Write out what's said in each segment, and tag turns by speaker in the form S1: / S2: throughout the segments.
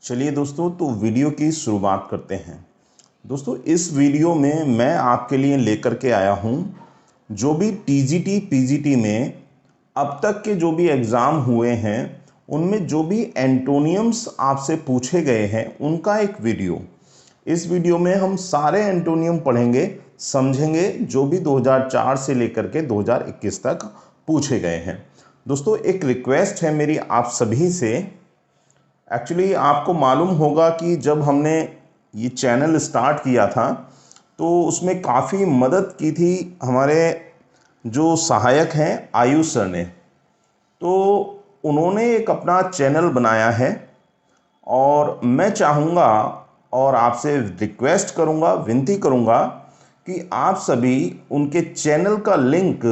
S1: चलिए दोस्तों, तो वीडियो की शुरुआत करते हैं। दोस्तों, इस वीडियो में मैं आपके लिए लेकर के आया हूं जो भी टीजीटी पीजीटी में अब तक के जो भी एग्ज़ाम हुए हैं उनमें जो भी एंटोनियम्स आपसे पूछे गए हैं उनका एक वीडियो। इस वीडियो में हम सारे एंटोनियम पढ़ेंगे, समझेंगे जो भी 2004 से लेकर के 2021 तक पूछे गए हैं। दोस्तों, एक रिक्वेस्ट है मेरी आप सभी से। एक्चुअली आपको मालूम होगा कि जब हमने ये चैनल स्टार्ट किया था तो उसमें काफ़ी मदद की थी हमारे जो सहायक हैं आयुष सर ने। तो उन्होंने एक अपना चैनल बनाया है और मैं चाहूँगा और आपसे रिक्वेस्ट करूँगा, विनती करूँगा कि आप सभी उनके चैनल का लिंक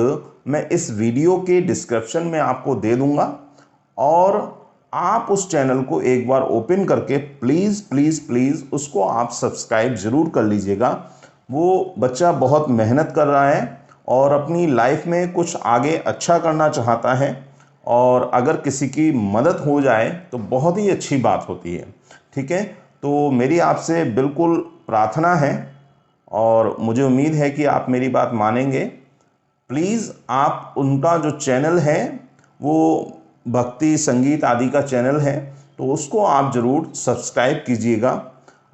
S1: मैं इस वीडियो के डिस्क्रिप्शन में आपको दे दूँगा और आप उस चैनल को एक बार ओपन करके प्लीज़ प्लीज़ प्लीज़ उसको आप सब्सक्राइब ज़रूर कर लीजिएगा। वो बच्चा बहुत मेहनत कर रहा है और अपनी लाइफ में कुछ आगे अच्छा करना चाहता है और अगर किसी की मदद हो जाए तो बहुत ही अच्छी बात होती है। ठीक है, तो मेरी आपसे बिल्कुल प्रार्थना है और मुझे उम्मीद है कि आप मेरी बात मानेंगे। प्लीज़ आप उनका जो चैनल है वो भक्ति संगीत आदि का चैनल है, तो उसको आप ज़रूर सब्सक्राइब कीजिएगा।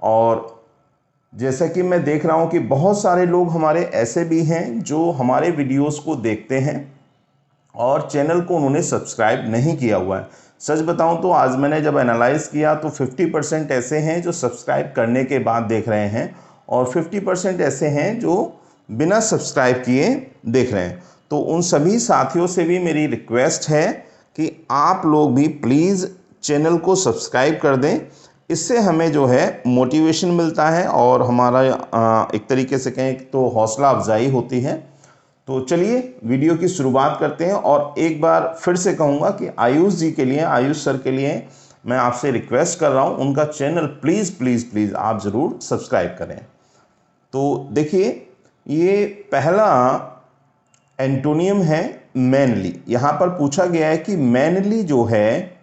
S1: और जैसा कि मैं देख रहा हूँ कि बहुत सारे लोग हमारे ऐसे भी हैं जो हमारे वीडियोस को देखते हैं और चैनल को उन्होंने सब्सक्राइब नहीं किया हुआ है। सच बताऊं तो आज मैंने जब एनालाइज़ किया तो 50% ऐसे हैं जो सब्सक्राइब करने के बाद देख रहे हैं और 50% ऐसे हैं जो बिना सब्सक्राइब किए देख रहे हैं। तो उन सभी साथियों से भी मेरी रिक्वेस्ट है कि आप लोग भी प्लीज़ चैनल को सब्सक्राइब कर दें। इससे हमें जो है मोटिवेशन मिलता है और हमारा एक तरीके से कहें तो हौसला अफजाई होती है। तो चलिए वीडियो की शुरुआत करते हैं और एक बार फिर से कहूँगा कि आयुष जी के लिए, आयुष सर के लिए मैं आपसे रिक्वेस्ट कर रहा हूँ उनका चैनल प्लीज़ प्लीज़ प्लीज़ आप ज़रूर सब्सक्राइब करें। तो देखिए, ये पहला एंटोनियम है मैनली। यहाँ पर पूछा गया है कि मैनली जो है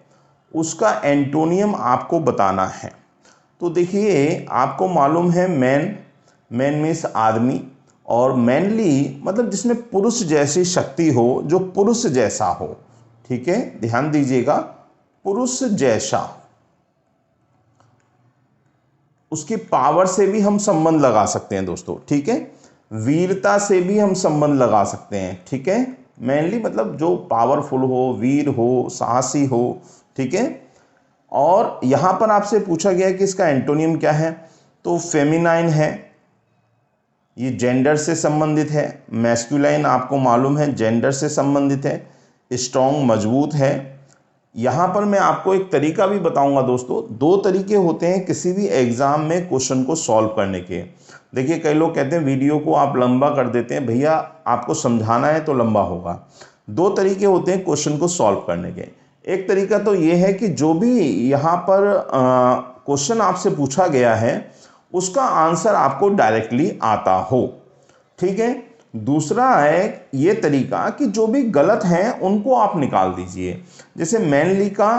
S1: उसका एंटोनियम आपको बताना है। तो देखिए, आपको मालूम है मैन मीन्स आदमी और मैनली मतलब जिसमें पुरुष जैसी शक्ति हो, जो पुरुष जैसा हो। ठीक है, ध्यान दीजिएगा, पुरुष जैसा। उसकी पावर से भी हम संबंध लगा सकते हैं दोस्तों। ठीक है, वीरता से भी हम संबंध लगा सकते हैं। ठीक है, मेनली मतलब जो पावरफुल हो, वीर हो, साहसी हो। ठीक है, और यहाँ पर आपसे पूछा गया है कि इसका एंटोनियम क्या है, तो फेमिनाइन है, ये जेंडर से संबंधित है। मैस्कुलाइन आपको मालूम है जेंडर से संबंधित है। स्ट्रॉन्ग मजबूत है। यहाँ पर मैं आपको एक तरीका भी बताऊंगा दोस्तों। दो तरीके होते हैं किसी भी एग्ज़ाम में क्वेश्चन को सॉल्व करने के। देखिए, कई लोग कहते हैं वीडियो को आप लंबा कर देते हैं, भैया आपको समझाना है तो लंबा होगा। दो तरीके होते हैं क्वेश्चन को सॉल्व करने के। एक तरीका तो ये है कि जो भी यहाँ पर क्वेश्चन आपसे पूछा गया है उसका आंसर आपको डायरेक्टली आता हो। ठीक है, दूसरा है ये तरीका कि जो भी गलत हैं उनको आप निकाल दीजिए। जैसे मैनली का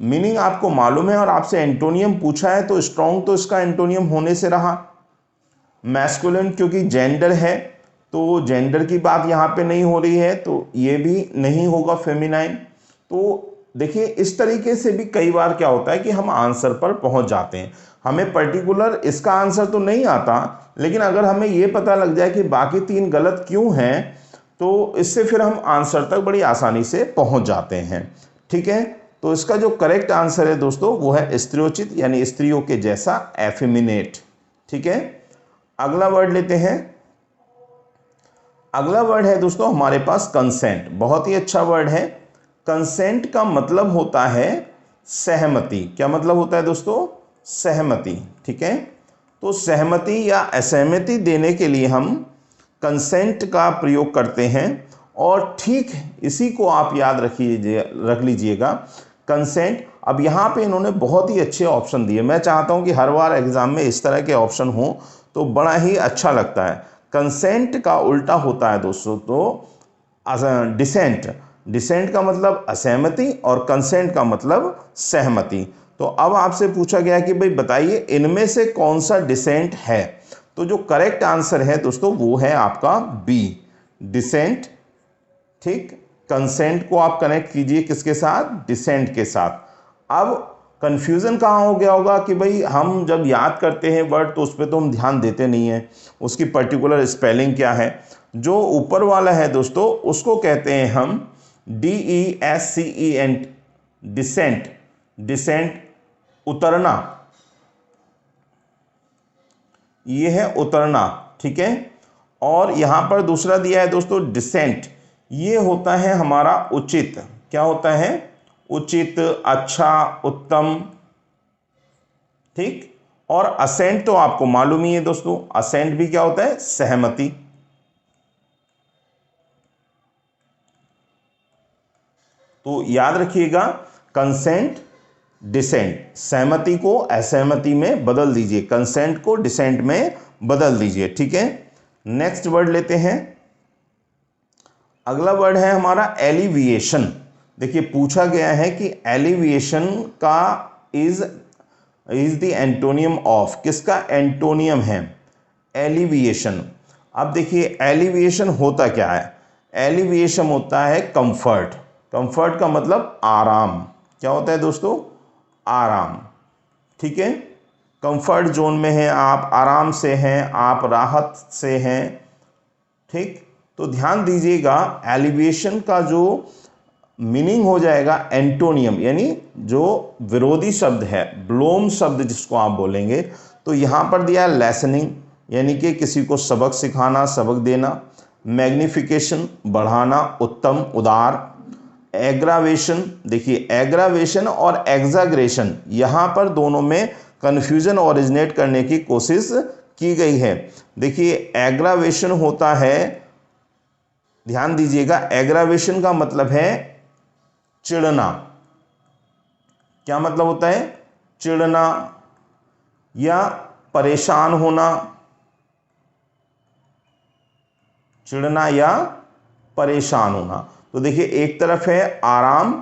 S1: मीनिंग आपको मालूम है और आपसे एंटोनियम पूछा है तो स्ट्रॉन्ग तो इसका एंटोनियम होने से रहा। मैस्कुलिन क्योंकि जेंडर है तो जेंडर की बात यहाँ पे नहीं हो रही है तो ये भी नहीं होगा फेमिनाइन। तो देखिए, इस तरीके से भी कई बार क्या होता है कि हम आंसर पर पहुंच जाते हैं। हमें पर्टिकुलर इसका आंसर तो नहीं आता, लेकिन अगर हमें ये पता लग जाए कि बाकी तीन गलत क्यों हैं तो इससे फिर हम आंसर तक बड़ी आसानी से पहुंच जाते हैं। ठीक है, तो इसका जो करेक्ट आंसर है दोस्तों वो है स्त्रियोचित, यानी स्त्रियों के जैसा, एफिमिनेट। ठीक है, अगला वर्ड लेते हैं। अगला वर्ड है दोस्तों हमारे पास कंसेंट। बहुत ही अच्छा वर्ड है। कंसेंट का मतलब होता है सहमति। क्या मतलब होता है दोस्तों? सहमति। ठीक है, तो सहमति या असहमति देने के लिए हम कंसेंट का प्रयोग करते हैं और ठीक इसी को आप याद रख लीजिएगा, कंसेंट। अब यहाँ पे इन्होंने बहुत ही अच्छे ऑप्शन दिए। मैं चाहता हूँ कि हर बार एग्जाम में इस तरह के ऑप्शन हो तो बड़ा ही अच्छा लगता है। कंसेंट का उल्टा होता है दोस्तों तो डिसेंट। डिसेंट का मतलब असहमति और कंसेंट का मतलब सहमति। तो अब आपसे पूछा गया कि भाई बताइए इनमें से कौन सा डिसेंट है। तो जो करेक्ट आंसर है दोस्तों वो है आपका बी, डिसेंट। ठीक, कंसेंट को आप कनेक्ट कीजिए किसके साथ, डिसेंट के साथ। अब कंफ्यूजन कहाँ हो गया होगा कि भाई हम जब याद करते हैं वर्ड तो उस पर तो हम ध्यान देते नहीं हैं, उसकी पर्टिकुलर स्पेलिंग क्या है। जो ऊपर वाला है दोस्तों उसको कहते हैं हम DESCENT, डिसेंट। डिसेंट उतरना, ये है उतरना, ठीक है। और यहां पर दूसरा दिया है दोस्तों डिसेंट, ये होता है हमारा उचित। क्या होता है, उचित, अच्छा, उत्तम, ठीक। और असेंट तो आपको मालूम ही है दोस्तों, असेंट भी क्या होता है, सहमति। तो याद रखिएगा, कंसेंट, डिसेंट, सहमति को असहमति में बदल दीजिए, कंसेंट को डिसेंट में बदल दीजिए, ठीक है। नेक्स्ट वर्ड लेते हैं। अगला वर्ड है हमारा एलिविएशन। देखिए पूछा गया है कि एलिविएशन का इज द एंटोनियम ऑफ, किसका एंटोनियम है, एलिविएशन। अब देखिए एलिविएशन होता क्या है, एलिविएशन होता है कंफर्ट। कंफर्ट का मतलब आराम। क्या होता है दोस्तों, आराम, ठीक है। कंफर्ट जोन में है आप, आराम से हैं आप, राहत से हैं, ठीक। तो ध्यान दीजिएगा एलिवेशन का जो मीनिंग हो जाएगा एंटोनियम, यानी जो विरोधी शब्द है, ब्लोम शब्द जिसको आप बोलेंगे। तो यहां पर दिया है लेसनिंग, यानी कि किसी को सबक सिखाना, सबक देना। मैग्निफिकेशन, बढ़ाना, उत्तम, उदार। एग्रावेशन, देखिए एग्रावेशन और एग्जाग्रेशन यहां पर दोनों में कंफ्यूजन ओरिजिनेट करने की कोशिश की गई है। देखिए एग्रावेशन होता है, ध्यान दीजिएगा, एग्रावेशन का मतलब है चिढ़ना। क्या मतलब होता है, चिढ़ना या परेशान होना, चिढ़ना या परेशान होना। तो देखिए एक तरफ है आराम,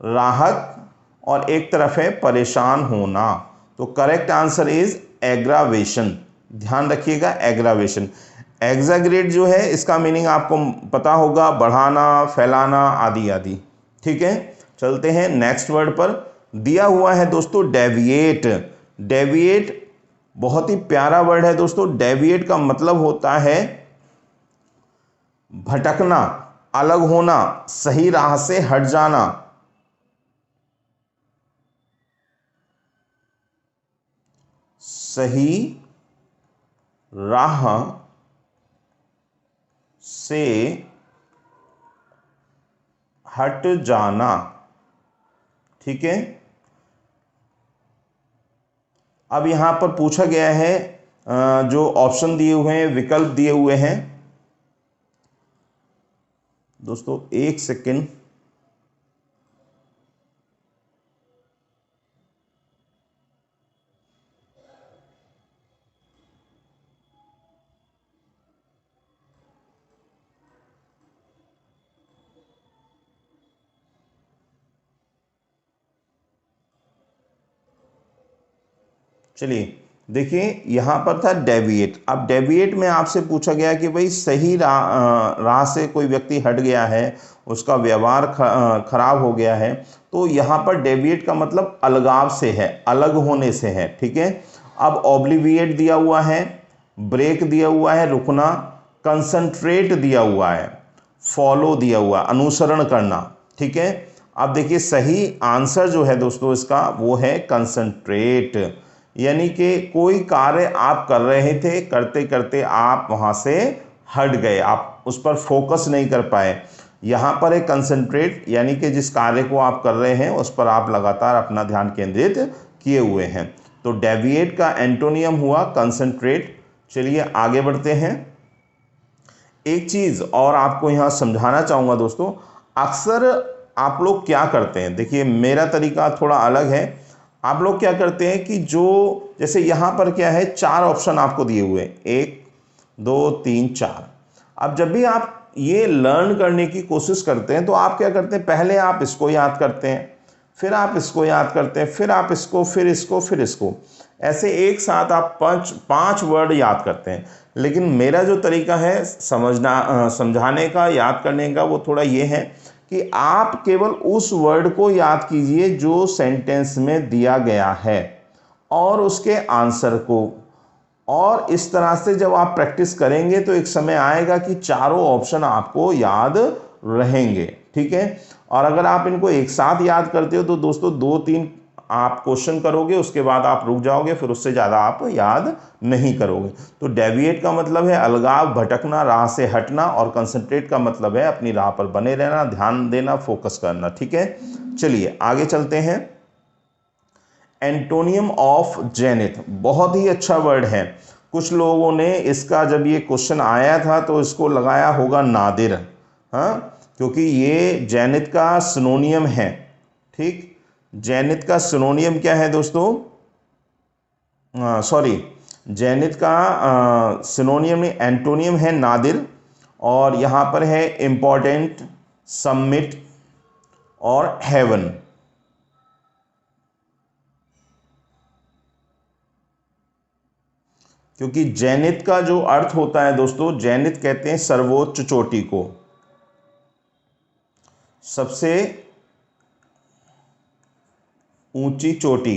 S1: राहत, और एक तरफ है परेशान होना। तो करेक्ट आंसर इज एग्रावेशन। ध्यान रखिएगा एग्रावेशन। एग्जाग्रेट जो है इसका मीनिंग आपको पता होगा, बढ़ाना, फैलाना, आदि आदि, ठीक है। चलते हैं नेक्स्ट वर्ड पर। दिया हुआ है दोस्तों डेविएट। डेविएट बहुत ही प्यारा वर्ड है दोस्तों। डेविएट का मतलब होता है भटकना, अलग होना, सही राह से हट जाना। सही राह से हट जाना, ठीक है। अब यहां पर पूछा गया है, जो ऑप्शन दिए हुए हैं, विकल्प दिए हुए हैं दोस्तों, एक सेकेंड। चलिए देखिए यहां पर था डेविएट। अब डेविएट में आपसे पूछा गया कि भाई सही राह से कोई व्यक्ति हट गया है, उसका व्यवहार खराब हो गया है। तो यहां पर डेविएट का मतलब अलगाव से है, अलग होने से है, ठीक है। अब ऑब्लिविएट दिया हुआ है, ब्रेक दिया हुआ है, रुकना, कंसंट्रेट दिया हुआ है, फॉलो दिया हुआ, अनुसरण करना, ठीक है। अब देखिए सही आंसर जो है दोस्तों इसका वो है कंसंट्रेट, यानी कि कोई कार्य आप कर रहे थे, करते करते आप वहां से हट गए, आप उस पर फोकस नहीं कर पाए। यहां पर एक कंसंट्रेट, यानी कि जिस कार्य को आप कर रहे हैं उस पर आप लगातार अपना ध्यान केंद्रित किए हुए हैं। तो डेविएट का एंटोनियम हुआ कंसंट्रेट। चलिए आगे बढ़ते हैं। एक चीज और आपको यहां समझाना चाहूंगा दोस्तों, अक्सर आप लोग क्या करते हैं, देखिए मेरा तरीका थोड़ा अलग है। आप लोग क्या करते हैं कि जो जैसे यहां पर क्या है, 4 ऑप्शन आपको दिए हुए हैं, 1 2 3 4। अब जब भी आप ये लर्न करने की कोशिश करते हैं तो आप क्या करते हैं, पहले आप इसको याद करते हैं, फिर आप इसको याद करते हैं, फिर आप इसको, फिर इसको, फिर इसको, ऐसे एक साथ आप पांच वर्ड याद करते हैं। लेकिन मेरा जो तरीका है समझाने का, याद करने का, वो थोड़ा ये है कि आप केवल उस वर्ड को याद कीजिए जो सेंटेंस में दिया गया है और उसके आंसर को, और इस तरह से जब आप प्रैक्टिस करेंगे तो एक समय आएगा कि चारों ऑप्शन आपको याद रहेंगे। ठीक है, और अगर आप इनको एक साथ याद करते हो तो दोस्तों 2-3 आप क्वेश्चन करोगे, उसके बाद आप रुक जाओगे, फिर उससे ज़्यादा आप याद नहीं करोगे। तो डेविएट का मतलब है अलगाव, भटकना, राह से हटना, और कंसंट्रेट का मतलब है अपनी राह पर बने रहना, ध्यान देना, फोकस करना। ठीक है, चलिए आगे चलते हैं। एंटोनियम ऑफ जेनिथ, बहुत ही अच्छा वर्ड है। कुछ लोगों ने इसका, जब ये क्वेश्चन आया था तो इसको लगाया होगा नादिर, हाँ, क्योंकि ये जेनिथ का सिनोनियम है। ठीक, जेनिथ का सिनोनियम क्या है दोस्तों, सॉरी, जेनिथ का सिनोनियम नहीं, एंटोनियम है नादिर, और यहाँ पर है इम्पॉर्टेंट, सबमिट और हेवन। क्योंकि जेनिथ का जो अर्थ होता है दोस्तों, जेनिथ कहते हैं सर्वोच्च चोटी को, सबसे ऊंची चोटी,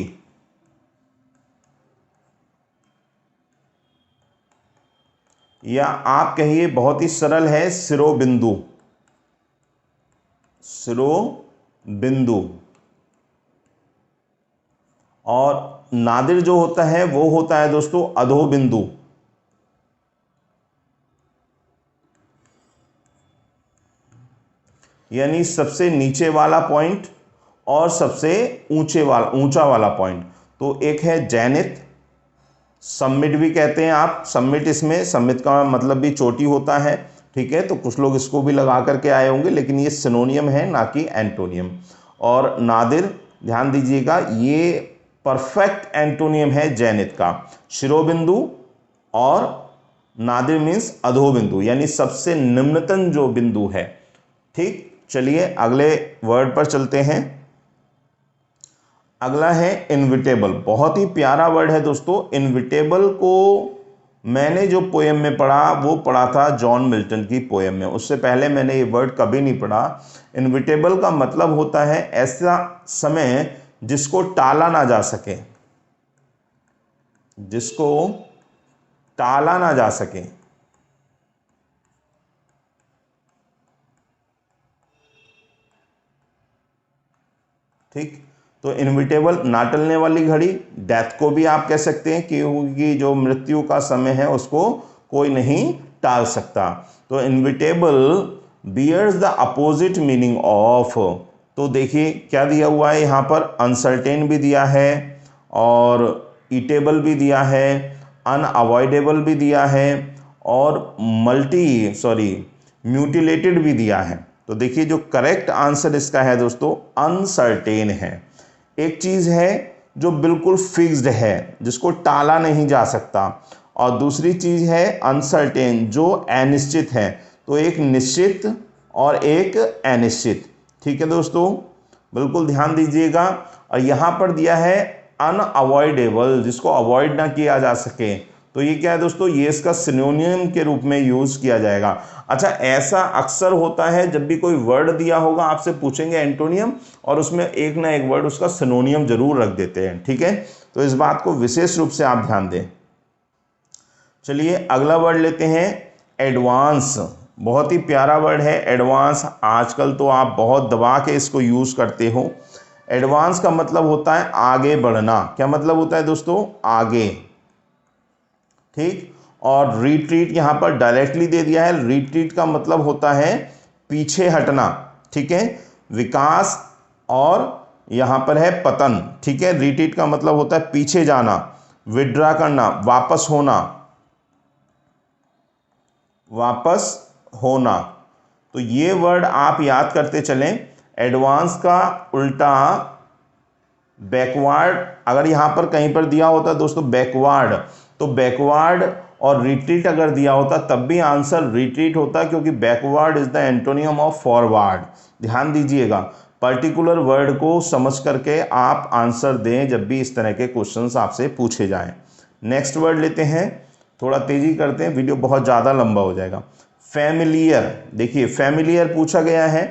S1: या आप कहिए बहुत ही सरल है, शिरोबिंदु, शिरोबिंदु। और नादिर जो होता है वो होता है दोस्तों अधोबिंदु, यानी सबसे नीचे वाला पॉइंट और सबसे ऊंचा वाला पॉइंट। तो एक है जेनिथ, समिट भी कहते हैं आप, समिट, इसमें समिट का मतलब भी चोटी होता है। ठीक है, तो कुछ लोग इसको भी लगा करके आए होंगे, लेकिन ये सिनोनियम है ना कि एंटोनियम। और नादिर, ध्यान दीजिएगा, ये परफेक्ट एंटोनियम है जेनिथ का, शिरोबिंदु, और नादिर मीन्स अधोबिंदु, यानी सबसे निम्नतम जो बिंदु है। ठीक, चलिए अगले वर्ड पर चलते हैं। अगला है इनविटेबल, बहुत ही प्यारा वर्ड है दोस्तों। इनविटेबल को मैंने जो पोएम में पढ़ा वो पढ़ा था जॉन मिल्टन की पोएम में, उससे पहले मैंने ये वर्ड कभी नहीं पढ़ा। इनविटेबल का मतलब होता है ऐसा समय जिसको टाला ना जा सके, जिसको टाला ना जा सके। ठीक, तो इनविटेबल, ना टलने वाली घड़ी, डेथ को भी आप कह सकते हैं, क्योंकि जो मृत्यु का समय है उसको कोई नहीं टाल सकता। तो inevitable bears the opposite meaning of, तो देखिए क्या दिया हुआ है यहाँ पर, अनसर्टेन भी दिया है, और ईटेबल भी दिया है, अनअवॉइडेबल भी दिया है, और म्यूटिलेटेड भी दिया है। तो देखिए जो करेक्ट आंसर इसका है दोस्तों, अनसर्टेन है। एक चीज़ है जो बिल्कुल फिक्स्ड है, जिसको टाला नहीं जा सकता, और दूसरी चीज़ है अनसर्टेन, जो अनिश्चित है। तो एक निश्चित और एक अनिश्चित। ठीक है दोस्तों, बिल्कुल ध्यान दीजिएगा। और यहाँ पर दिया है अनअवॉइडेबल, जिसको अवॉइड ना किया जा सके। तो ये क्या है दोस्तों, ये इसका सिनोनियम के रूप में यूज़ किया जाएगा। अच्छा, ऐसा अक्सर होता है जब भी कोई वर्ड दिया होगा, आपसे पूछेंगे एंटोनियम, और उसमें एक ना एक वर्ड उसका सिनोनियम जरूर रख देते हैं। ठीक है, तो इस बात को विशेष रूप से आप ध्यान दें। चलिए अगला वर्ड लेते हैं, एडवांस। बहुत ही प्यारा वर्ड है एडवांस, आजकल तो आप बहुत दबा के इसको यूज़ करते हो। एडवांस का मतलब होता है आगे बढ़ना। क्या मतलब होता है दोस्तों, आगे। ठीक, और रिट्रीट यहाँ पर डायरेक्टली दे दिया है। रिट्रीट का मतलब होता है पीछे हटना। ठीक है, विकास, और यहाँ पर है पतन। ठीक है, रिट्रीट का मतलब होता है पीछे जाना, विड्रा करना, वापस होना, वापस होना। तो ये वर्ड आप याद करते चलें। एडवांस का उल्टा बैकवर्ड, अगर यहाँ पर कहीं पर दिया होता है दोस्तों बैकवर्ड, तो बैकवर्ड और रिट्रीट अगर दिया होता तब भी आंसर रिट्रीट होता, क्योंकि backward is the antonym of forward. ध्यान दीजिएगा, पर्टिकुलर वर्ड को समझ करके आप आंसर दें जब भी इस तरह के क्वेश्चंस आपसे पूछे जाएं। नेक्स्ट वर्ड लेते हैं, थोड़ा तेजी करते हैं, वीडियो बहुत ज़्यादा लंबा हो जाएगा। फैमिलियर, देखिए फैमिलियर पूछा गया है,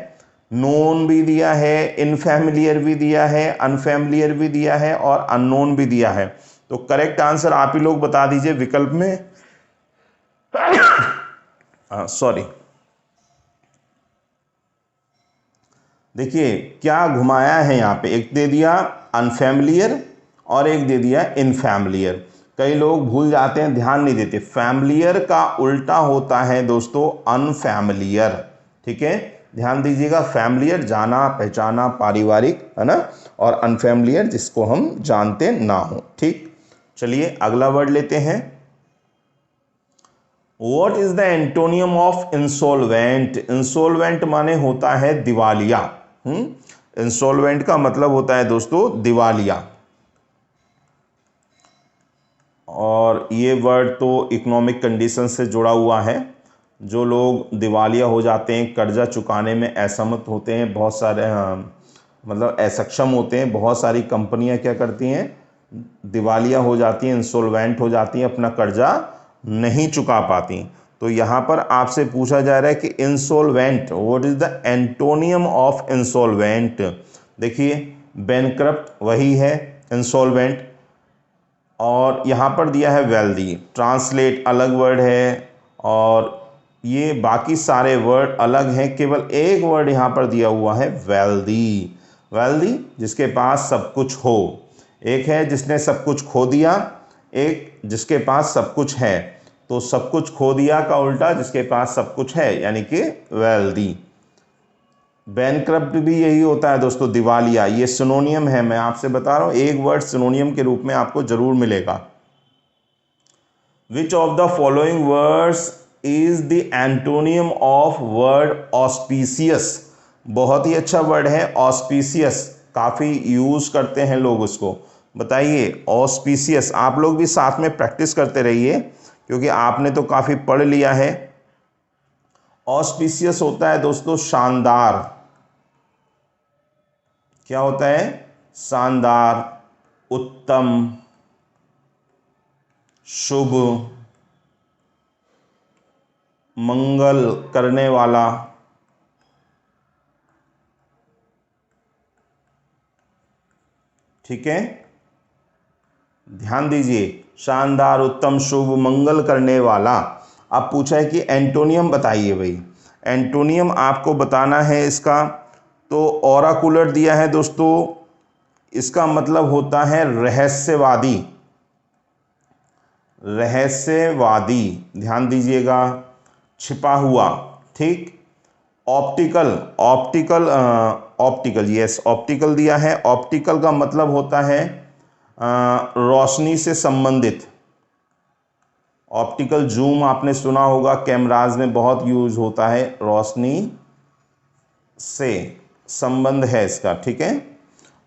S1: नोन भी दिया है, इनफैमिलियर भी दिया है, अनफैमिलियर भी दिया है और अननोन भी दिया है। तो करेक्ट आंसर आप ही लोग बता दीजिए विकल्प में। सॉरी, देखिए क्या घुमाया है यहाँ पे, एक दे दिया अनफैमिलियर और एक दे दिया इनफैमिलियर। कई लोग भूल जाते हैं, ध्यान नहीं देते, फैमिलियर का उल्टा होता है दोस्तों अनफैमिलियर। ठीक है, ध्यान दीजिएगा, फैमिलियर जाना पहचाना पारिवारिक है ना, और अनफैमिलियर जिसको हम जानते ना हो। ठीक, चलिए अगला वर्ड लेते हैं। What is the antonym of insolvent? Insolvent माने होता है दिवालिया। इंसॉल्वेंट का मतलब होता है दोस्तों दिवालिया, और ये वर्ड तो इकोनॉमिक कंडीशन से जुड़ा हुआ है। जो लोग दिवालिया हो जाते हैं, कर्जा चुकाने में असमर्थ होते हैं, बहुत सारे मतलब असक्षम होते हैं, बहुत सारी कंपनियां क्या करती हैं, दिवालिया हो जाती हैं, इंसॉल्वेंट हो जाती हैं, अपना कर्जा नहीं चुका पाती। तो यहाँ पर आपसे पूछा जा रहा है कि insolvent, what is the antonym of insolvent? देखिए बैंकरप्ट वही है इंसॉल्वेंट, और यहाँ पर दिया है वेल्दी, ट्रांसलेट अलग वर्ड है, और ये बाकी सारे वर्ड अलग हैं, केवल एक वर्ड यहाँ पर दिया हुआ है वेल्दी। वेल्दी जिसके पास सब कुछ हो, एक है जिसने सब कुछ खो दिया, एक जिसके पास सब कुछ है। तो सब कुछ खो दिया का उल्टा जिसके पास सब कुछ है, यानी कि वेल्दी। बैंकरप्ट भी यही होता है दोस्तों, दिवालिया। ये सिनोनियम है, मैं आपसे बता रहा हूँ, एक वर्ड सिनोनियम के रूप में आपको जरूर मिलेगा। Which of the following words is the antonym of word auspicious? बहुत ही अच्छा वर्ड है ऑस्पिशियस, काफ़ी यूज़ करते हैं लोग उसको। बताइए ऑस्पिशियस, आप लोग भी साथ में प्रैक्टिस करते रहिए क्योंकि आपने तो काफ़ी पढ़ लिया है। ऑस्पिशियस होता है दोस्तों शानदार। क्या होता है? शानदार, उत्तम, शुभ, मंगल करने वाला। ठीक है, ध्यान दीजिए, शानदार, उत्तम, शुभ, मंगल करने वाला। अब पूछा है कि एंटोनियम बताइए भाई। एंटोनियम आपको बताना है इसका, तो ओराकुलर दिया है दोस्तों, इसका मतलब होता है रहस्यवादी। रहस्यवादी, ध्यान दीजिएगा, छिपा हुआ। ठीक, optical, optical, optical, yes optical दिया है। ऑप्टिकल का मतलब होता है रोशनी से संबंधित। ऑप्टिकल जूम आपने सुना होगा, कैमराज में बहुत यूज होता है, रोशनी से संबंध है इसका। ठीक है,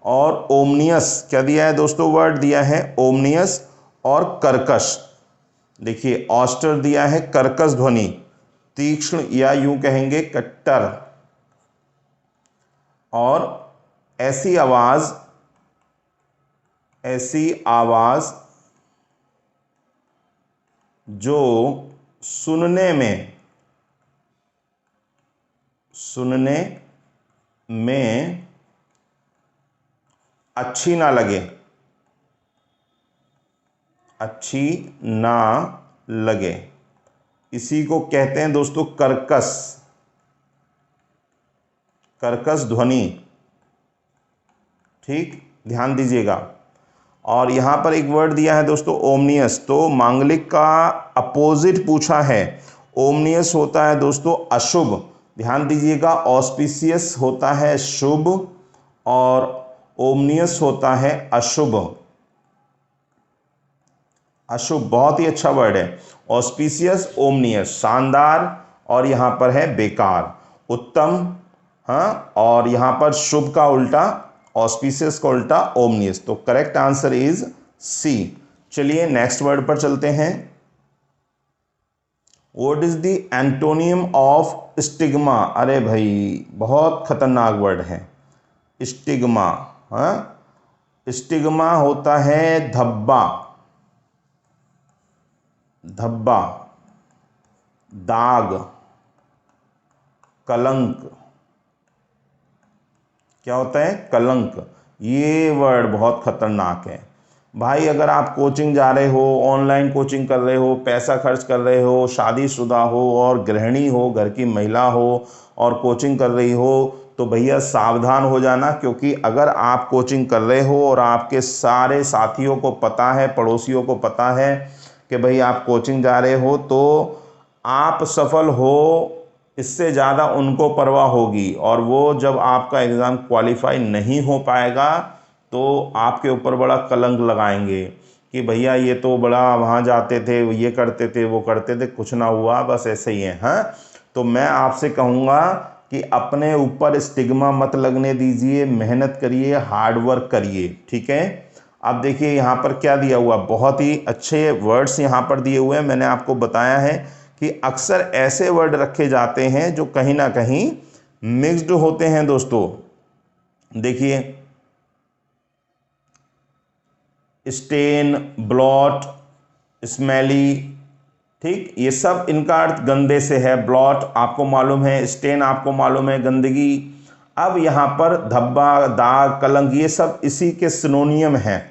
S1: और ओमनियस क्या दिया है दोस्तों, वर्ड दिया है ओमनियस और कर्कश। देखिए ऑस्टर दिया है कर्कश ध्वनि, तीक्ष्ण या यूं कहेंगे कट्टर, और ऐसी आवाज, ऐसी आवाज जो सुनने में अच्छी ना लगे, अच्छी ना लगे, इसी को कहते हैं दोस्तों कर्कश, कर्कश ध्वनि। ठीक, ध्यान दीजिएगा। और यहाँ पर एक वर्ड दिया है दोस्तों ओमनियस, तो मांगलिक का अपोजिट पूछा है। ओमनियस होता है दोस्तों अशुभ, ध्यान दीजिएगा। ऑस्पिशियस होता है शुभ और ओमनियस होता है अशुभ। अशुभ बहुत ही अच्छा वर्ड है। ऑस्पिशियस, ओमनियस, शानदार, और यहाँ पर है बेकार, उत्तम। हाँ, और यहाँ पर शुभ का उल्टा, ऑस्पिशियस का उल्टा ओमनियस। तो करेक्ट आंसर इज सी। चलिए नेक्स्ट वर्ड पर चलते हैं। What is the antonym of stigma? अरे भाई बहुत खतरनाक वर्ड है स्टिग्मा। हाँ, स्टिग्मा होता है धब्बा, धब्बा, दाग, कलंक। क्या होता है? कलंक। ये वर्ड बहुत खतरनाक है भाई। अगर आप कोचिंग जा रहे हो, ऑनलाइन कोचिंग कर रहे हो, पैसा खर्च कर रहे हो, शादीशुदा हो और गृहिणी हो, घर की महिला हो और कोचिंग कर रही हो, तो भैया सावधान हो जाना। क्योंकि अगर आप कोचिंग कर रहे हो और आपके सारे साथियों को पता है, पड़ोसियों को पता है कि भाई आप कोचिंग जा रहे हो, तो आप सफल हो, इससे ज़्यादा उनको परवाह होगी। और वो जब आपका एग्ज़ाम क्वालिफाई नहीं हो पाएगा तो आपके ऊपर बड़ा कलंक लगाएंगे कि भैया ये तो बड़ा वहाँ जाते थे, ये करते थे, वो करते थे, कुछ ना हुआ, बस ऐसे ही है। हाँ, तो मैं आपसे कहूँगा कि अपने ऊपर स्टिग्मा मत लगने दीजिए, मेहनत करिए, हार्ड वर्क करिए। ठीक है। अब देखिए यहाँ पर क्या दिया हुआ, बहुत ही अच्छे वर्ड्स यहाँ पर दिए हुए हैं। मैंने आपको बताया है कि अक्सर ऐसे वर्ड रखे जाते हैं जो कहीं ना कहीं मिक्स्ड होते हैं दोस्तों। देखिए स्टेन, ब्लॉट, स्मेली, ठीक, ये सब इनका अर्थ गंदे से है। ब्लॉट आपको मालूम है, स्टेन आपको मालूम है गंदगी। अब यहाँ पर धब्बा, दाग, कलंक, ये सब इसी के सिनोनियम हैं।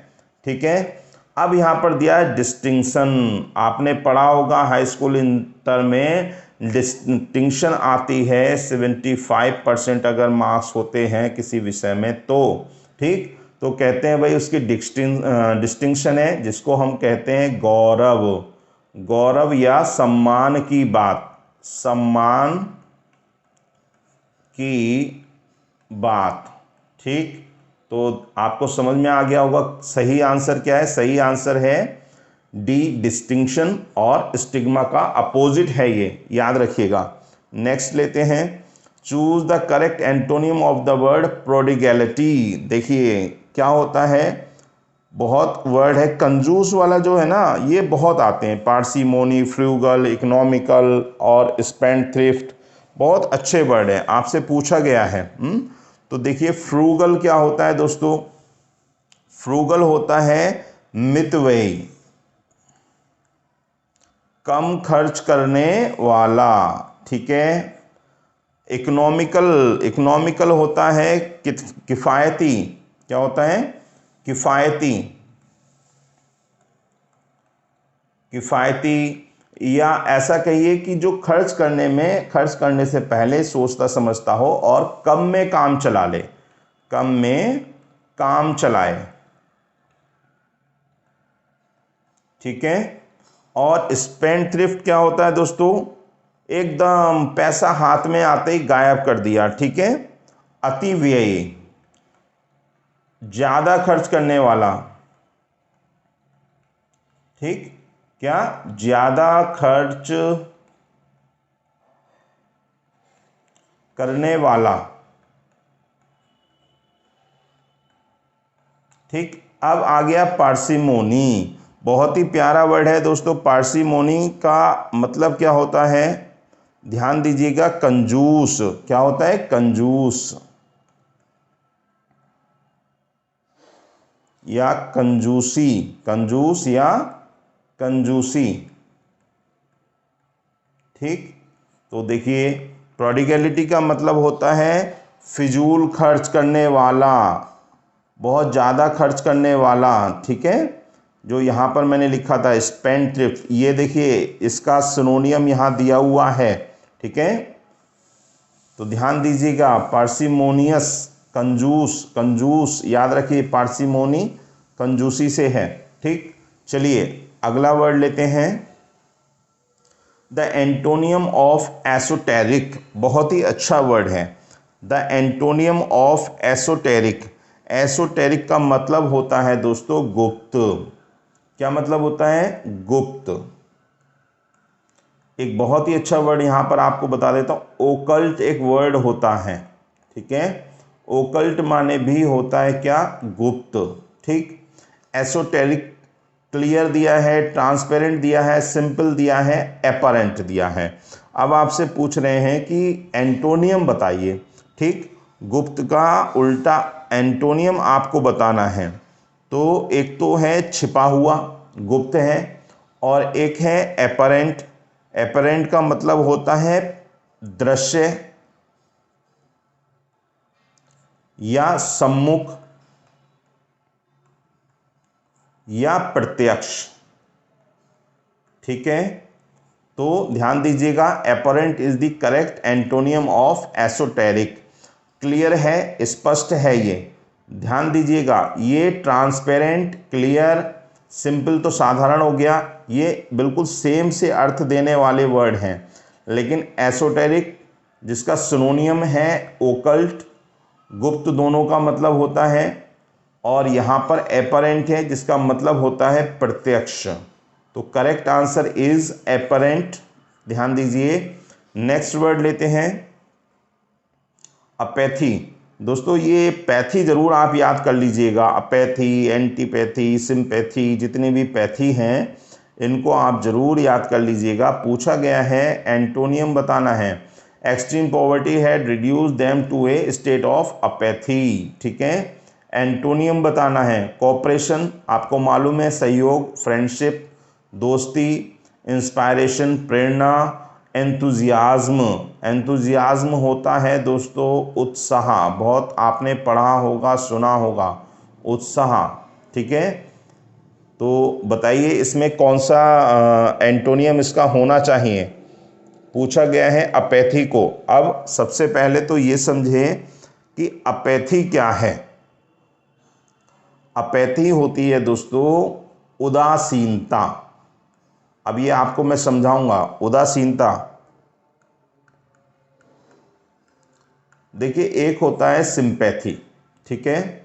S1: ठीक है। अब यहाँ पर दिया है डिस्टिंक्शन। आपने पढ़ा होगा हाई स्कूल इंटर में, डिस्टिंक्शन आती है 75% अगर मार्क्स होते हैं किसी विषय में तो। ठीक, तो कहते हैं भाई उसकी डिस्टिंक्शन है, जिसको हम कहते हैं गौरव। गौरव या सम्मान की बात, सम्मान की बात। ठीक, तो आपको समझ में आ गया होगा सही आंसर क्या है। सही आंसर है डी, डिस्टिंक्शन। और स्टिग्मा का अपोजिट है ये, याद रखिएगा। नेक्स्ट लेते हैं, choose the correct antonym of the word prodigality. देखिए क्या होता है, बहुत वर्ड है कंजूस वाला जो है ना, ये बहुत आते हैं। पार्सीमोनी, फ्रूगल, इकोनॉमिकल और स्पेंडथ्रिफ्ट, बहुत अच्छे वर्ड हैं, आपसे पूछा गया है। तो देखिए फ्रूगल क्या होता है दोस्तों? फ्रूगल होता है मितव्ययी, कम खर्च करने वाला। ठीक है। इकोनॉमिकल, इकोनॉमिकल होता है किफ़ायती। क्या होता है? किफ़ायती, किफ़ायती, या ऐसा कहिए कि जो खर्च करने में, खर्च करने से पहले सोचता समझता हो और कम में काम चला ले, कम में काम चलाए। ठीक है। और स्पेंडथ्रिफ्ट क्या होता है दोस्तों? एकदम पैसा हाथ में आते ही गायब कर दिया। ठीक है। अति व्ययी, ज्यादा खर्च करने वाला। ठीक, क्या? ज्यादा खर्च करने वाला। ठीक, अब आ गया पार्सिमोनी। बहुत ही प्यारा वर्ड है दोस्तों। पार्सिमोनी का मतलब क्या होता है? ध्यान दीजिएगा, कंजूस। क्या होता है? कंजूस या कंजूसी, कंजूस या कंजूसी। ठीक, तो देखिए प्रोडिगैलिटी का मतलब होता है फिजूल खर्च करने वाला, बहुत ज़्यादा खर्च करने वाला। ठीक है। जो यहाँ पर मैंने लिखा था स्पेंडथ्रिफ्ट, ये देखिए इसका सिनोनियम यहाँ दिया हुआ है। ठीक है। तो ध्यान दीजिएगा, पार्सिमोनियस, कंजूस, कंजूस याद रखिए, पार्सिमोनी कंजूसी से है। ठीक, चलिए अगला वर्ड लेते हैं, द एंटोनियम ऑफ एसोटेरिक। बहुत ही अच्छा वर्ड है, the antonym of esoteric. Esoteric का मतलब होता है दोस्तों गुप्त। क्या मतलब होता है? गुप्त। एक बहुत ही अच्छा वर्ड यहां पर आपको बता देता हूं, ओकल्ट एक वर्ड होता है। ठीक है। ओकल्ट माने भी होता है क्या? गुप्त। ठीक। एसोटेरिक क्लियर दिया है, ट्रांसपेरेंट दिया है, सिंपल दिया है, एपरेंट दिया है। अब आपसे पूछ रहे हैं कि एंटोनियम बताइए। ठीक, गुप्त का उल्टा एंटोनियम आपको बताना है। तो एक तो है छिपा हुआ, गुप्त है, और एक है एपरेंट। एपरेंट का मतलब होता है दृश्य या सम्मुख या प्रत्यक्ष। ठीक है, तो ध्यान दीजिएगा, apparent is the correct antonym of esoteric. Clear है, स्पष्ट है, ये ध्यान दीजिएगा। ये ट्रांसपेरेंट, क्लियर, सिंपल तो साधारण हो गया, ये बिल्कुल सेम से अर्थ देने वाले वर्ड हैं। लेकिन एसोटेरिक जिसका सिनोनियम है ओकल्ट, गुप्त, दोनों का मतलब होता है, और यहाँ पर एपरेंट है जिसका मतलब होता है प्रत्यक्ष। तो करेक्ट आंसर इज एपरेंट। ध्यान दीजिए। नेक्स्ट वर्ड लेते हैं अपैथी। दोस्तों ये पैथी जरूर आप याद कर लीजिएगा। अपैथी, एंटीपैथी, सिंपैथी, जितनी भी पैथी हैं इनको आप जरूर याद कर लीजिएगा। पूछा गया है, एंटोनियम बताना है। Extreme poverty had reduce them to a state of apathy. ठीक है, एंटोनियम बताना है। कोऑपरेशन आपको मालूम है, सहयोग, फ्रेंडशिप, दोस्ती, इंस्पायरेशन, प्रेरणा, एंथुजियाज्म। एंथुजियाज्म होता है दोस्तों उत्साह, बहुत आपने पढ़ा होगा, सुना होगा, उत्साह। ठीक है, तो बताइए इसमें कौन सा एंटोनियम इसका होना चाहिए। पूछा गया है अपैथी को। अब सबसे पहले तो ये समझे कि अपैथी क्या है। अपैथी होती है दोस्तों उदासीनता। अब ये आपको मैं समझाऊंगा। उदासीनता, देखिए एक होता है सिंपैथी। ठीक है,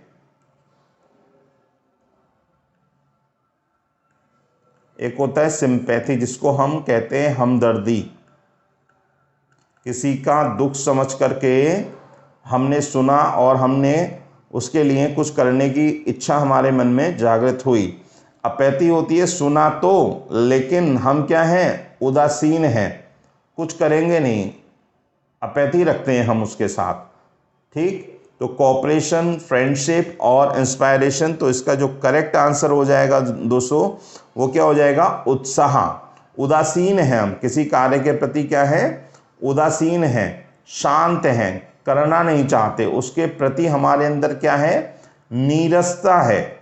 S1: एक होता है सिंपैथी जिसको हम कहते हैं हमदर्दी। किसी का दुख समझ करके हमने सुना और हमने उसके लिए कुछ करने की इच्छा हमारे मन में जागृत हुई। अपैथी होती है सुना तो, लेकिन हम क्या हैं, उदासीन हैं, कुछ करेंगे नहीं, अपैथी रखते हैं हम उसके साथ। ठीक, तो कोऑपरेशन, फ्रेंडशिप और इंस्पायरेशन। तो इसका जो करेक्ट आंसर हो जाएगा दोस्तों वो क्या हो जाएगा, उत्साह। उदासीन है हम किसी कार्य के प्रति, क्या है, उदासीन है, शांत हैं, करना नहीं चाहते, उसके प्रति हमारे अंदर क्या है, नीरसता है।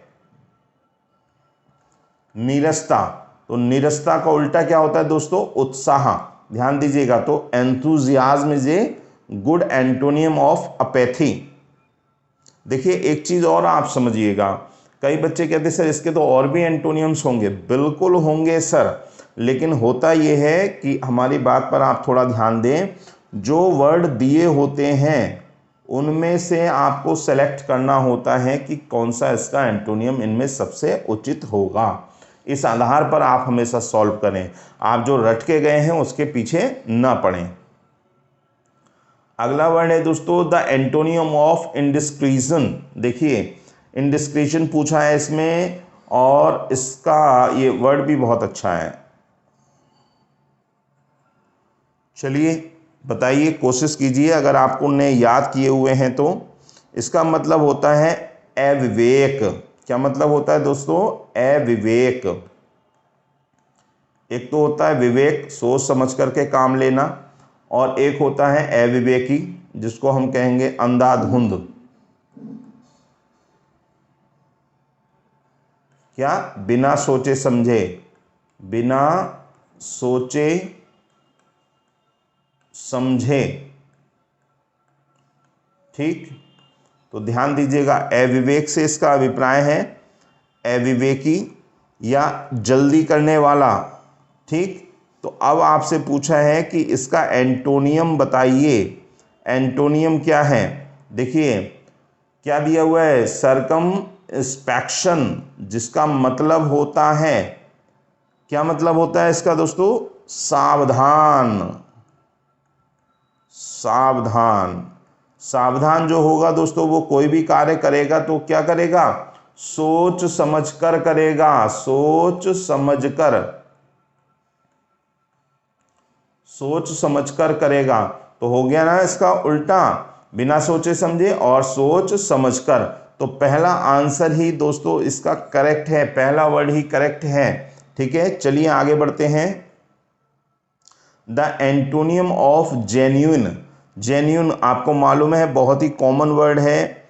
S1: नीरसता, तो नीरसता का उल्टा क्या होता है दोस्तों, उत्साह। ध्यान दीजिएगा। तो enthusiasm is a good antonym of apathy. देखिए एक चीज और आप समझिएगा, कई बच्चे कहते हैं सर इसके तो और भी एंटोनियम्स होंगे। बिल्कुल होंगे सर, लेकिन होता यह है कि हमारी बात पर आप थोड़ा ध्यान दें। जो वर्ड दिए होते हैं उनमें से आपको सेलेक्ट करना होता है कि कौन सा इसका एंटोनियम इनमें सबसे उचित होगा। इस आधार पर आप हमेशा सॉल्व करें, आप जो रट के गए हैं उसके पीछे ना पड़ें। अगला वर्ड है दोस्तों द एंटोनियम ऑफ इंडिस्क्रीशन। देखिए इंडिस्क्रीशन पूछा है इसमें, और इसका ये वर्ड भी बहुत अच्छा है। चलिए बताइए, कोशिश कीजिए, अगर आपको ने याद किए हुए हैं तो। इसका मतलब होता है अविवेक। क्या मतलब होता है दोस्तों, अविवेक। एक तो होता है विवेक, सोच समझ करके काम लेना, और एक होता है अविवेकी जिसको हम कहेंगे अंधाधुंध। क्या, बिना सोचे समझे, बिना सोचे समझे। ठीक, तो ध्यान दीजिएगा, अविवेक से इसका अभिप्राय है अविवेकी या जल्दी करने वाला। ठीक, तो अब आपसे पूछा है कि इसका एंटोनियम बताइए। एंटोनियम क्या है, देखिए क्या दिया हुआ है, सर्कमस्पेक्शन, जिसका मतलब होता है, क्या मतलब होता है इसका दोस्तों, सावधान। सावधान, सावधान जो होगा दोस्तों वो कोई भी कार्य करेगा तो क्या करेगा, सोच समझकर करेगा, सोच समझकर, सोच समझकर करेगा। तो हो गया ना इसका उल्टा, बिना सोचे समझे और सोच समझकर। तो पहला आंसर ही दोस्तों इसका करेक्ट है, पहला वर्ड ही करेक्ट है। ठीक है, चलिए आगे बढ़ते हैं। The antonym of genuine, genuine आपको मालूम है बहुत ही कॉमन वर्ड है,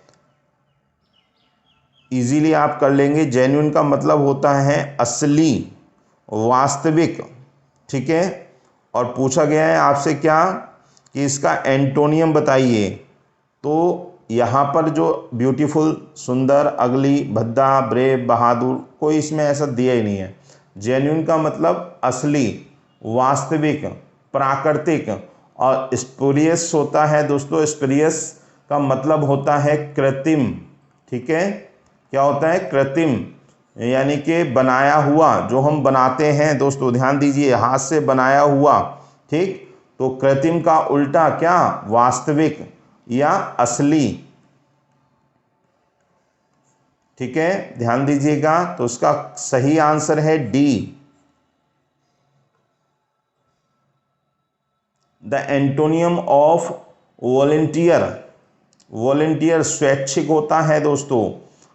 S1: इजीली आप कर लेंगे। जेन्युइन का मतलब होता है असली, वास्तविक। ठीक है, और पूछा गया है आपसे क्या कि इसका एंटोनियम बताइए। तो यहाँ पर जो ब्यूटीफुल, सुंदर, अगली, भद्दा, ब्रेव, बहादुर, कोई इसमें ऐसा दिया ही नहीं है। जेन्युइन का मतलब असली, वास्तविक, प्राकृतिक। और स्पूरियस होता है दोस्तों, स्पूरियस का मतलब होता है कृत्रिम। ठीक है, क्या होता है? कृत्रिम, यानी कि बनाया हुआ, जो हम बनाते हैं दोस्तों, ध्यान दीजिए, हाथ से बनाया हुआ। ठीक, तो कृत्रिम का उल्टा क्या? वास्तविक या असली। ठीक है, ध्यान दीजिएगा। तो उसका सही आंसर है D. The antonym of volunteer, volunteer स्वैच्छिक होता है दोस्तों,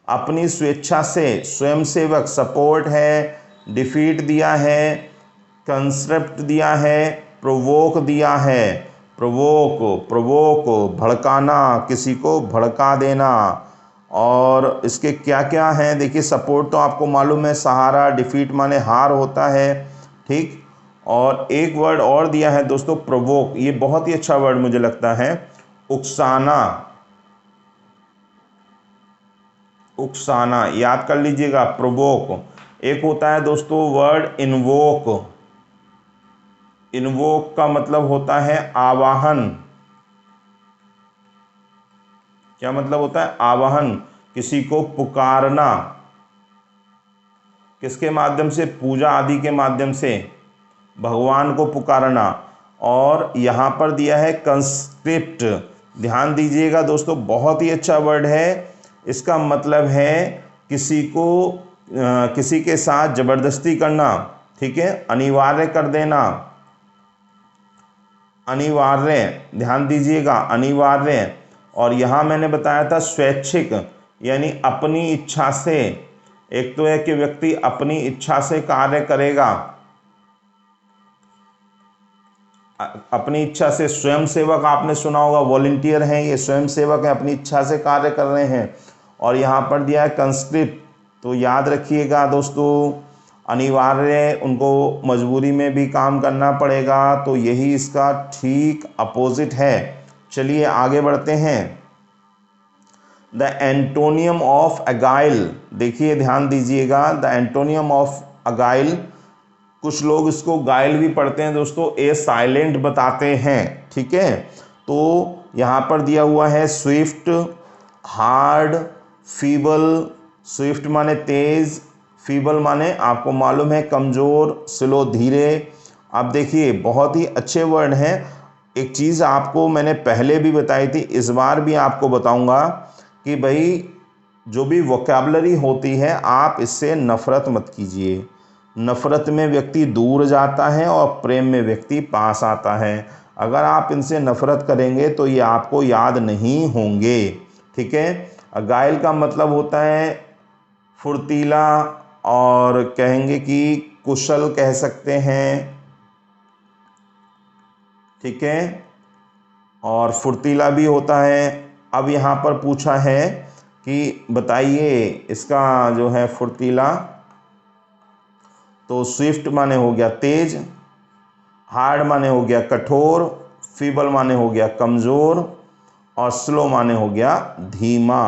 S1: अपनी स्वेच्छा से, स्वयंसेवक, सपोर्ट है, डिफीट दिया है, कंसेप्ट दिया है, प्रोवोक दिया है। प्रोवोक, प्रोवोक भड़काना, किसी को भड़का देना। और इसके क्या क्या हैं देखिए, सपोर्ट तो आपको मालूम है, सहारा, डिफीट माने हार होता है। ठीक, और एक वर्ड और दिया है दोस्तों, प्रोवोक, ये बहुत ही अच्छा वर्ड मुझे लगता है, उकसाना, उकसाना, याद कर लीजिएगा, प्रोवोक। एक होता है दोस्तों वर्ड इन्वोक, इन्वोक का मतलब होता है आवाहन। क्या मतलब होता है? आवाहन, किसी को पुकारना, किसके माध्यम से? पूजा आदि के माध्यम से भगवान को पुकारना। और यहाँ पर दिया है कंस्क्रिप्ट, ध्यान दीजिएगा दोस्तों, बहुत ही अच्छा वर्ड है। इसका मतलब है किसी को किसी के साथ जबरदस्ती करना। ठीक है, अनिवार्य कर देना, अनिवार्य, ध्यान दीजिएगा, अनिवार्य। और यहाँ मैंने बताया था स्वैच्छिक, यानी अपनी इच्छा से। एक तो है कि व्यक्ति अपनी इच्छा से कार्य करेगा, अपनी इच्छा से। स्वयंसेवक आपने सुना होगा, वॉलंटियर हैं, ये स्वयंसेवक हैं, अपनी इच्छा से कार्य कर रहे हैं। और यहाँ पर दिया है कंस्क्रिप्ट, तो याद रखिएगा दोस्तों, अनिवार्य, उनको मजबूरी में भी काम करना पड़ेगा। तो यही इसका ठीक अपोजिट है। चलिए आगे बढ़ते हैं। द एंटोनियम ऑफ अगाइल, देखिए ध्यान दीजिएगा, द एंटोनियम ऑफ अगाइल, कुछ लोग इसको गाइल भी पढ़ते हैं दोस्तों, ए साइलेंट बताते हैं। ठीक है, तो यहाँ पर दिया हुआ है स्विफ्ट, हार्ड, फीबल। स्विफ्ट माने तेज, फीबल माने आपको मालूम है कमज़ोर, स्लो धीरे। अब देखिए बहुत ही अच्छे वर्ड हैं। एक चीज़ आपको मैंने पहले भी बताई थी, इस बार भी आपको बताऊंगा कि भाई जो भी वोकैबुलरी होती है, आप इससे नफ़रत मत कीजिए। नफ़रत में व्यक्ति दूर जाता है और प्रेम में व्यक्ति पास आता है। अगर आप इनसे नफ़रत करेंगे तो ये आपको याद नहीं होंगे। ठीक है, अगाइल का मतलब होता है फुर्तीला, और कहेंगे कि कुशल कह सकते हैं। ठीक है, और फुर्तीला भी होता है। अब यहाँ पर पूछा है कि बताइए इसका जो है फुर्तीला, तो स्विफ्ट माने हो गया तेज, हार्ड माने हो गया कठोर, फीबल माने हो गया कमज़ोर, और स्लो माने हो गया धीमा।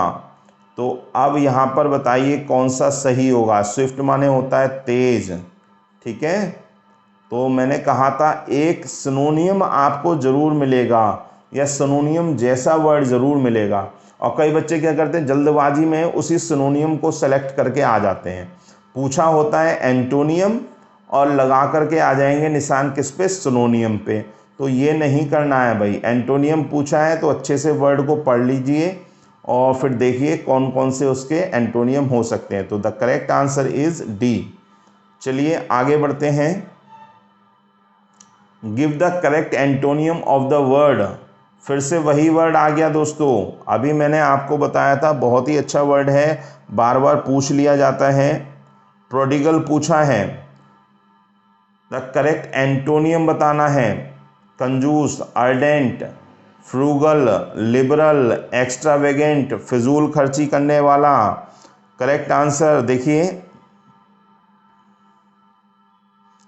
S1: तो अब यहाँ पर बताइए कौन सा सही होगा। स्विफ्ट माने होता है तेज। ठीक है, तो मैंने कहा था एक सिनोनियम आपको ज़रूर मिलेगा, या सिनोनियम जैसा वर्ड ज़रूर मिलेगा। और कई बच्चे क्या करते हैं, जल्दबाजी में उसी सिनोनियम को सेलेक्ट करके आ जाते हैं। पूछा होता है एंटोनियम और लगा करके आ जाएंगे निशान किस पे? सिनोनियम पे। तो ये नहीं करना है भाई। एंटोनियम पूछा है तो अच्छे से वर्ड को पढ़ लीजिए और फिर देखिए कौन कौन से उसके एंटोनियम हो सकते हैं। तो the correct answer is D. चलिए आगे बढ़ते हैं। Give the correct antonym of the word. फिर से वही वर्ड आ गया दोस्तों, अभी मैंने आपको बताया था, बहुत ही अच्छा वर्ड है, बार बार पूछ लिया जाता है। प्रोडिगल पूछा है, द करेक्ट एंटोनियम बताना है। कंजूस, अर्डेंट, फ्रूगल, लिबरल, एक्स्ट्रावेगेंट, फिजूल खर्ची करने वाला। करेक्ट आंसर देखिए,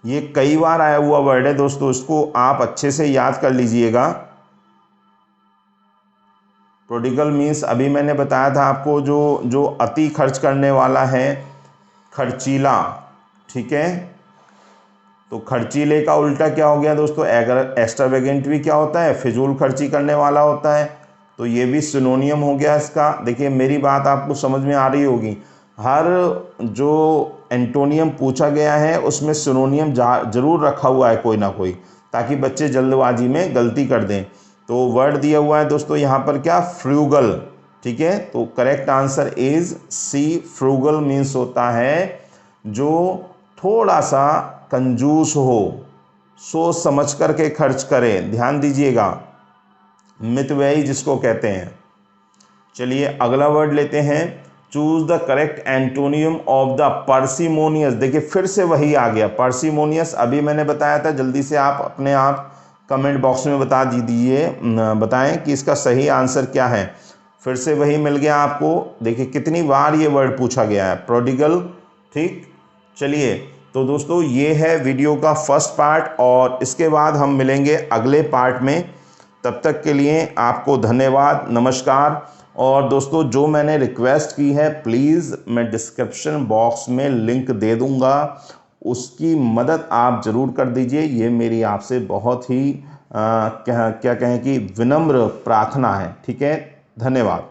S1: ये कई बार आया हुआ वर्ड है दोस्तों, इसको आप अच्छे से याद कर लीजिएगा। प्रोडिगल मीन्स अभी मैंने बताया था आपको, जो अति खर्च करने वाला है, खर्चीला, ठीक है। तो खर्चीले का उल्टा क्या हो गया दोस्तों? एक्स्ट्रावेगेंट भी क्या होता है? फिजूल खर्ची करने वाला होता है। तो ये भी सिनोनियम हो गया इसका। देखिए मेरी बात आपको समझ में आ रही होगी, हर जो एंटोनियम पूछा गया है उसमें सिनोनियम जरूर रखा हुआ है कोई ना कोई, ताकि बच्चे जल्दबाजी में गलती कर दें। तो वर्ड दिया हुआ है दोस्तों यहाँ पर क्या? फ्रूगल, ठीक है। तो correct answer is C. Frugal means होता है जो थोड़ा सा कंजूस हो, सोच समझ करके खर्च करे। ध्यान दीजिएगा, मितव्ययी जिसको कहते हैं। चलिए अगला वर्ड लेते हैं। Choose the correct antonym of the parsimonious. देखिए फिर से वही आ गया, पार्सिमोनियस। अभी मैंने बताया था, जल्दी से आप अपने आप कमेंट बॉक्स में बता दीजिए, बताएं कि इसका सही आंसर क्या है। फिर से वही मिल गया आपको। देखिए कितनी बार ये वर्ड पूछा गया है, प्रोडिगल, ठीक। चलिए तो दोस्तों ये है वीडियो का फर्स्ट पार्ट, और इसके बाद हम मिलेंगे अगले पार्ट में। तब तक के लिए आपको धन्यवाद, नमस्कार। और दोस्तों जो मैंने रिक्वेस्ट की है, प्लीज़ मैं डिस्क्रिप्शन बॉक्स में लिंक दे दूंगा, उसकी मदद आप ज़रूर कर दीजिए। ये मेरी आपसे बहुत ही क्या कहें कि विनम्र प्रार्थना है, ठीक है। धन्यवाद।